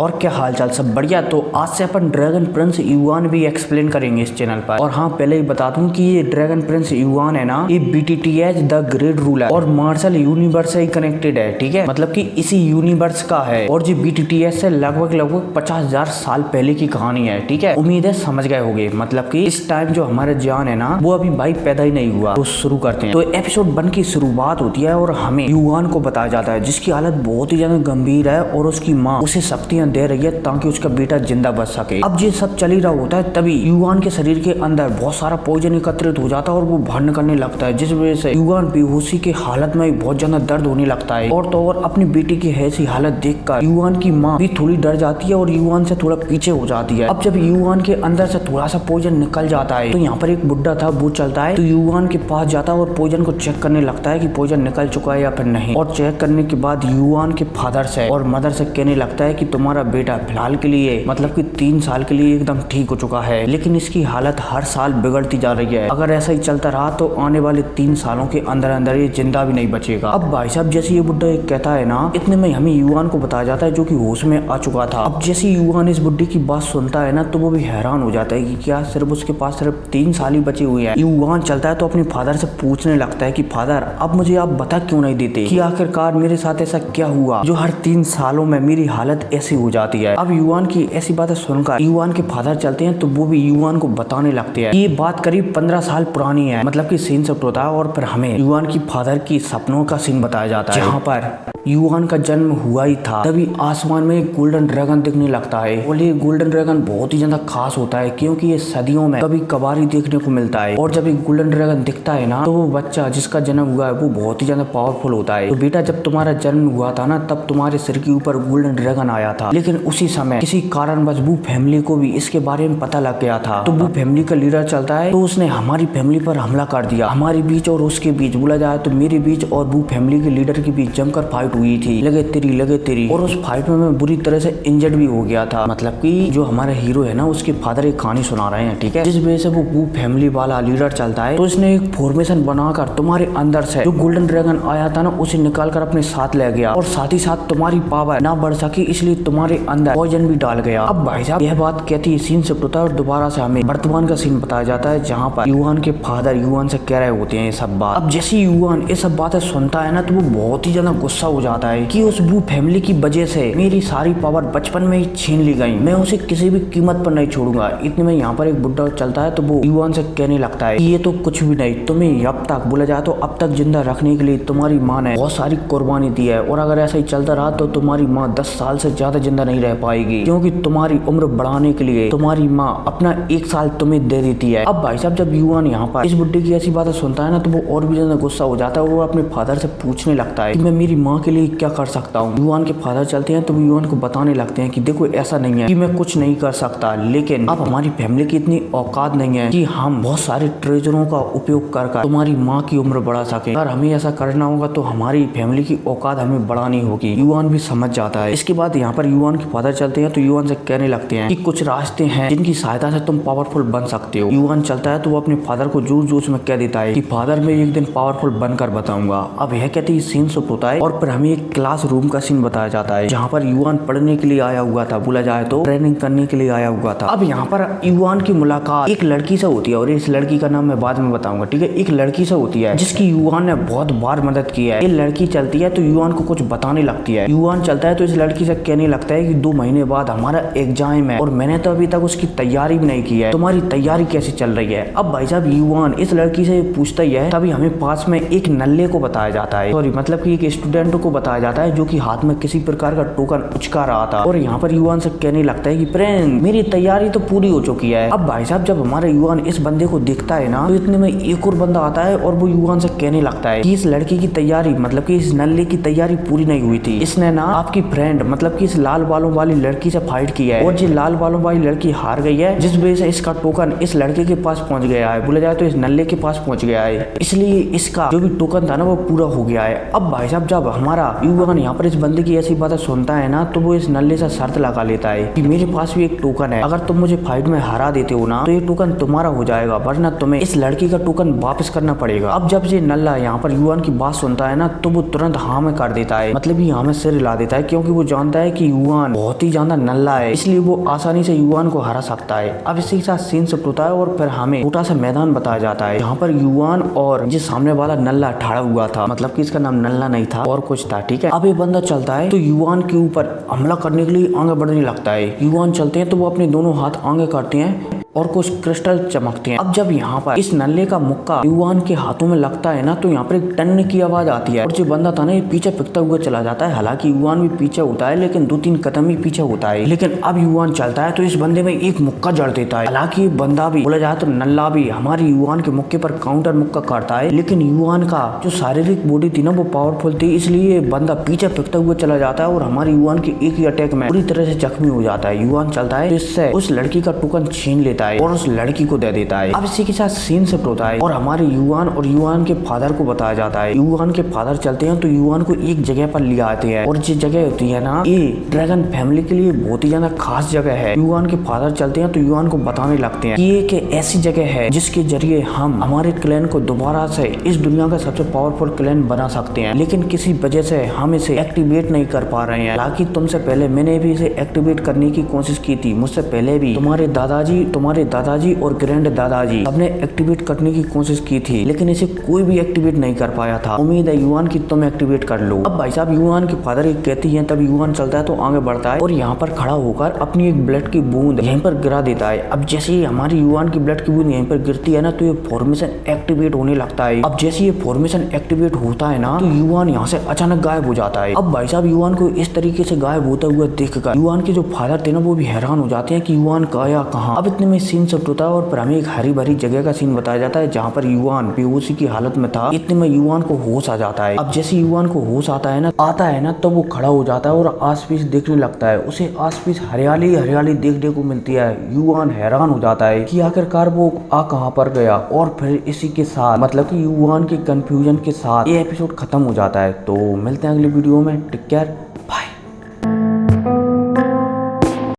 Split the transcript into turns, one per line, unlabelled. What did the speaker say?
और क्या हाल चाल, सब बढ़िया। तो आज से अपन ड्रैगन प्रिंस युआन भी एक्सप्लेन करेंगे इस चैनल पर। और हाँ, पहले ही बता दूं कि ये ड्रैगन प्रिंस युआन है ना, ये BTTH द ग्रेट रूलर और मार्शल यूनिवर्स से ही कनेक्टेड है। ठीक है, मतलब कि इसी यूनिवर्स का है और जो BTTH से लगभग 50,000 साल पहले की कहानी है। ठीक है, उम्मीद है समझ गए होंगे। मतलब कि इस टाइम जो हमारा जान है ना, वो अभी भाई पैदा ही नहीं हुआ। तो शुरू करते हैं। तो एपिसोड 1 की शुरुआत होती है और हमें युआन को बताया जाता है, जिसकी हालत बहुत ही ज्यादा गंभीर है और उसकी माँ उसे शक्तियां दे रही है ताकि उसका बेटा जिंदा बच सके। अब ये सब चल ही रहा होता है, तभी युआन के शरीर के अंदर बहुत सारा पॉइजन एकत्रित हो जाता है और वो भर्न करने लगता है, जिस वजह से युआन बेहोशी की हालत में बहुत ज्यादा दर्द होने लगता है। और तो और अपनी बेटी की ऐसी हालत देखकर युआन की माँ भी थोड़ी डर जाती है और युआन से थोड़ा पीछे हो जाती है। अब जब युआन के अंदर से थोड़ा सा पॉइजन निकल जाता है तो यहाँ पर एक बुड्ढा था, वो चलता है तो युआन के पास जाता है और पॉइजन को चेक करने लगता है कि पॉइजन निकल चुका है या फिर नहीं। और चेक करने के बाद युआन के फादर से और मदर से कहने लगता है कि तुम्हारा बेटा फिलहाल के लिए मतलब कि 3 साल के लिए एकदम ठीक हो चुका है, लेकिन इसकी हालत हर साल बिगड़ती जा रही है। अगर ऐसा ही चलता रहा तो आने वाले 3 सालों के अंदर अंदर ये जिंदा भी नहीं बचेगा। अब भाई साहब जैसे ये बुड्ढा एक कहता है ना, इतने में हमें युआन को बताया जाता है जो कि होश में आ चुका था। अब जैसे युआन इस बुड्ढे की बात सुनता है ना, तो वो भी हैरान हो जाता है कि क्या सिर्फ उसके पास सिर्फ 3 साल ही बचे हुए हैं। युआन चलता है तो अपने फादर से पूछने लगता है कि फादर, अब मुझे आप बता क्यों नहीं देते कि आखिरकार मेरे साथ ऐसा क्या हुआ जो हर 3 सालों में मेरी हालत ऐसी हो जाती है। अब युआन की ऐसी बातें सुनकर युआन के फादर चलते हैं तो वो भी युआन को बताने लगते हैं। ये बात करीब 15 साल पुरानी है, मतलब कि सीन सब होता है और फिर हमें युआन की फादर की सपनों का सीन बताया जाता है, जहाँ पर युआन का जन्म हुआ ही था तभी आसमान में एक गोल्डन ड्रैगन दिखने लगता है। और ये गोल्डन ड्रैगन बहुत ही ज्यादा खास होता है क्योंकि ये सदियों में कभी कभार ही देखने को मिलता है। और जब एक गोल्डन ड्रैगन दिखता है ना, तो वो बच्चा जिसका जन्म हुआ है वो बहुत ही ज्यादा पावरफुल होता है। तो बेटा, जब तुम्हारा जन्म हुआ था ना, तब तुम्हारे सिर के ऊपर गोल्डन ड्रैगन आया था, लेकिन उसी समय किसी कारणवश वो फैमिली को भी इसके बारे में पता लग गया था। तो वो फैमिली का लीडर चलता है तो उसने हमारी फैमिली पर हमला कर दिया। हमारे बीच और उसके बीच बोला जाए तो मेरे बीच और वो फैमिली के लीडर के बीच जमकर फाइट हुई थी, लगे तेरी। और उस फाइट में मैं बुरी तरह से इंजर्ड भी हो गया था। मतलब कि जो हमारा हीरो है ना, उसके फादर एक कहानी सुना रहे हैं। ठीक है, जिस वजह से वो फैमिली वाला लीडर चलता है तो इसने एक फॉर्मेशन बनाकर तुम्हारे अंदर से जो गोल्डन ड्रैगन आया था ना, उसे निकाल कर अपने साथ ले गया और साथ ही साथ तुम्हारी पावर ना बढ़ सकी, इसलिए तुम्हारे अंदर पॉइजन भी डाल गया। अब भाई साहब यह बात कहती है, सीन से होता है और दोबारा से हमें वर्तमान का सीन बताया जाता है, जहाँ पर युआन के फादर युआन से कह रहे होते हैं ये सब बात। अब जैसे युआन ये सब बातें सुनता है ना, तो वो बहुत ही ज्यादा गुस्सा हो जाता है कि उस वो फैमिली की वजह से मेरी सारी पावर बचपन में ही छीन ली गई, मैं उसे किसी भी कीमत पर नहीं छोड़ूंगा। इतने में यहाँ पर एक बुड्ढा चलता है तो वो युआन से कहने लगता है कि ये तो कुछ भी नहीं, तुम्हें अब तक बोला जाए तो अब तक जिंदा रखने के लिए तुम्हारी माँ ने बहुत सारी कुर्बानी दी है और अगर ऐसा ही चलता रहा तो तुम्हारी माँ 10 साल से ज्यादा जिंदा नहीं रह पाएगी, क्योंकि तुम्हारी उम्र बढ़ाने के लिए तुम्हारी माँ अपना 1 साल तुम्हें दे देती है। अब भाई साहब जब युआन यहाँ पर इस बुड्ढे की ऐसी बातें सुनता है ना, तो वो और भी ज्यादा गुस्सा हो जाता है और वो अपने फादर से पूछने लगता है कि मैं मेरी माँ के लिए क्या कर सकता हूँ। युआन के फादर चलते हैं तो वो युआन को बताने लगते हैं कि देखो, ऐसा नहीं है कि मैं कुछ नहीं कर सकता, लेकिन अब हमारी फैमिली की इतनी औकात नहीं है कि हम बहुत सारे ट्रेजरों का उपयोग कर तुम्हारी माँ की उम्र बढ़ा सके। अगर हमें ऐसा करना होगा तो हमारी फैमिली की औकात हमें बढ़ानी होगी। युआन भी समझ जाता है। इसके बाद यहाँ पर युआन के फादर चलते हैं तो युआन से कहने लगते हैं कि कुछ रास्ते हैं जिनकी सहायता से तुम पावरफुल बन सकते हो। युआन चलता है तो वो अपने फादर को जोश में कह देता है कि फादर मैं एक दिन पावरफुल बनकर बताऊंगा। अब यह कहते ही सीन शुरू होता है और फिर हमें एक क्लास रूम का सीन बताया जाता है, जहाँ पर युआन पढ़ने के लिए आया हुआ था, बोला जाए तो ट्रेनिंग करने के लिए आया हुआ था। अब यहाँ पर युआन की मुलाकात एक लड़की से होती है और इस लड़की का नाम मैं बाद में बताऊंगा। ठीक है, एक लड़की से होती है जिसकी युआन ने बहुत बार मदद की है। ये लड़की चलती है तो युआन को कुछ बताने लगती है। युआन चलता है तो इस लड़की से कहने लगता है कि 2 महीने बाद हमारा एग्जाम है और मैंने तो अभी तक उसकी तैयारी भी नहीं की है, तुम्हारी तैयारी कैसी चल रही है। अब भाई साहब युआन इस लड़की से पूछता ही है, तभी हमें पास में एक नल्ले को बताया जाता है, सॉरी मतलब कि एक स्टूडेंट को बताया जाता है जो कि हाथ में किसी प्रकार का टोकन उचका रहा था। और यहाँ पर युआन से कहने लगता है कि फ्रेंड मेरी तैयारी तो पूरी हो चुकी है। अब भाई साहब जब हमारा युआन इस बंदे को देखता है ना, तो इतने में एक और बंदा आता है और वो युआन से कहने लगता है कि इस लड़की की तैयारी मतलब कि इस नल्ले की तैयारी पूरी नहीं हुई थी, इसने ना आपकी फ्रेंड मतलब कि इस लाल बालों वाली लड़की से फाइट की है और ये लाल बालों वाली लड़की हार गई है, जिस वजह से इसका टोकन इस लड़के के पास पहुंच गया है, बोला जाए तो इस नल्ले के पास पहुंच गया है, इसलिए इसका जो भी टोकन था ना वो पूरा हो गया है। अब भाई साहब जब हमारा युआन यहाँ पर इस बंदे की ऐसी बातें सुनता है ना, तो वो इस नल्ले से शर्त लगा लेता है कि मेरे पास भी एक टोकन है, अगर तुम मुझे फाइट में हरा देते हो ना तो ये टोकन तुम्हारा हो जाएगा, वरना तुम्हें इस लड़की का टोकन वापस करना पड़ेगा। अब जब ये नल्ला यहाँ पर युआन की बात सुनता है ना, तो वो तुरंत हाँ में कर देता है, मतलब हाँ में सिर हिला देता है, क्योंकि वो जानता है कि युवान बहुत ही ज्यादा नल्ला है, इसलिए वो आसानी से युवान को हरा सकता है। अब इसी के साथ सीन शिफ्ट होता है और फिर हमें छोटा सा मैदान बताया जाता है जहाँ पर युवान और जिस सामने वाला नल्ला ठाड़ा हुआ था, मतलब कि इसका नाम नल्ला नहीं था और कुछ था, ठीक है। अब ये बंदा चलता है तो युवान के ऊपर हमला करने के लिए आगे बढ़ने लगता है। युवान चलते हैं तो वो अपने दोनों हाथ आगे करते हैं और कुछ क्रिस्टल चमकते हैं। अब जब यहाँ पर इस नल्ले का मुक्का युवान के हाथों में लगता है ना, तो यहाँ पर एक टन की आवाज आती है और जो बंदा था ना ये पीछे फिरता हुआ चला जाता है। हालांकि युवान भी पीछे होता है लेकिन 2-3 कदम ही पीछे होता है। लेकिन अब युवान चलता है तो इस बंदे में एक मुक्का जड़ देता है। हालांकि बंदा भी बोला जाए तो नल्ला भी हमारे युवान के मुक्के पर काउंटर मुक्का करता है, लेकिन युवान का जो शारीरिक बॉडी थी ना वो पावरफुल थी, इसलिए बंदा पीछे फिरता हुआ चला जाता है और हमारे युवान के एक ही अटैक में पूरी तरह से जख्मी हो जाता है। युवान चलता है तो इससे उस लड़की का टोकन छीन लेता है और उस लड़की को दे देता है। अब इसी के साथ सीन शिफ्ट होता है और हमारे युवान और युवान के फादर को बताया जाता है। युवान के फादर चलते हैं तो युवान को एक जगह पर ले आते हैं और जिस जगह होती है ना ये ड्रैगन फैमिली के लिए बहुत ही ज्यादा खास जगह है। युवान के फादर चलते हैं तो युवान को बताने लगते हैं कि ये एक ऐसी जगह है जिसके जरिए हम हमारे क्लैन को दोबारा से इस दुनिया का सबसे पावरफुल क्लैन बना सकते हैं, लेकिन किसी वजह से हम इसे एक्टिवेट नहीं कर पा रहे हैं। हालांकि तुमसे पहले मैंने भी इसे एक्टिवेट करने की कोशिश की थी, मुझसे पहले भी तुम्हारे दादाजी और ग्रैंड दादाजी सबने एक्टिवेट करने की कोशिश की थी, लेकिन इसे कोई भी एक्टिवेट नहीं कर पाया था। उम्मीद है युवान की तुम एक्टिवेट कर लो। अब भाई साहब युवान के फादर एक कहती हैं, तब युवान चलता है तो आगे बढ़ता है और यहाँ पर खड़ा होकर अपनी एक ब्लड की बूंद यहीं पर गिरा देता है। अब जैसे ही हमारी युवान की ब्लड की बूंद यहीं पर गिरती है ना तो ये फॉर्मेशन एक्टिवेट होने लगता है। अब जैसे ये फॉर्मेशन एक्टिवेट होता है ना तो युवान यहाँ से अचानक गायब हो जाता है। अब भाई साहब युवान को इस तरीके से गायब होता हुआ देखकर युवान के जो फादर थे ना वो भी हैरान हो जाते हैं कि युवान गया कहाँ। अब इतने में सीन शिफ्ट होता है और फिर हमें एक हरी भरी जगह का सीन बताया जाता है जहाँ पर युवान बेहोशी की हालत में था। इतने में युवान को होश आ जाता है। अब जैसे युवान को होश आता है ना तो वो खड़ा हो जाता है और आसपास देखने लगता है। उसे आसपास हरियाली हरियाली देखने को मिलती है। युवान हैरान हो जाता है कि आखिरकार वो आ कहाँ पर गया। और फिर इसी के साथ मतलब कि युवान के कंफ्यूजन के साथ ये एपिसोड खत्म हो जाता है। तो मिलते हैं अगली वीडियो में। Take care.